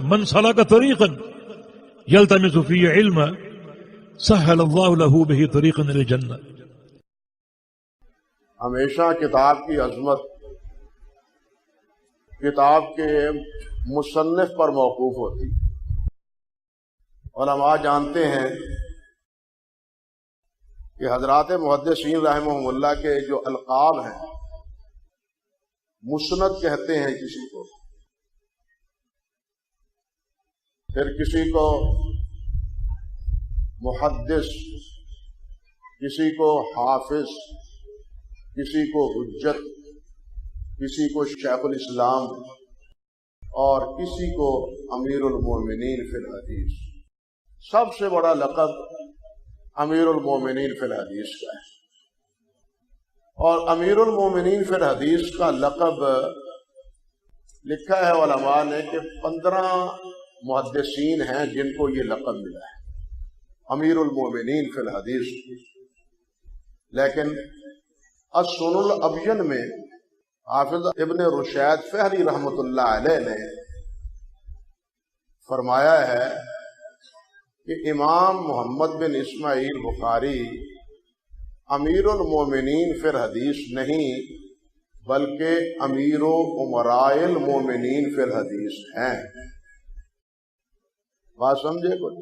من سلک طریقا یلتمس فیہ علما سہل اللہ لہ بہ طریقا الی الجنہ۔ ہمیشہ کتاب کی عظمت کتاب کے مصنف پر موقوف ہوتی۔ علماء جانتے ہیں کہ حضرات محدثین رحمہم اللہ کے جو القاب ہیں، مسند کہتے ہیں کسی کو، پھر کسی کو محدث، کسی کو حافظ، کسی کو حجت، کسی کو شیخ الاسلام، اور کسی کو امیر المومنین فی الحدیث۔ سب سے بڑا لقب امیر المومنین فی الحدیث کا ہے، اور امیر المومنین فی الحدیث کا لقب لکھا ہے علماء نے کہ 15 محدثین ہیں جن کو یہ لقب ملا ہے، امیر المومنین فی الحدیث۔ لیکن السنن الابین میں حافظ ابن رشید فہری رحمۃ اللہ علیہ نے فرمایا ہے کہ امام محمد بن اسماعیل بخاری امیر المومنین فی الحدیث نہیں بلکہ امیر و امراء المومنین فی الحدیث ہیں۔ بات سمجھے کچھ؟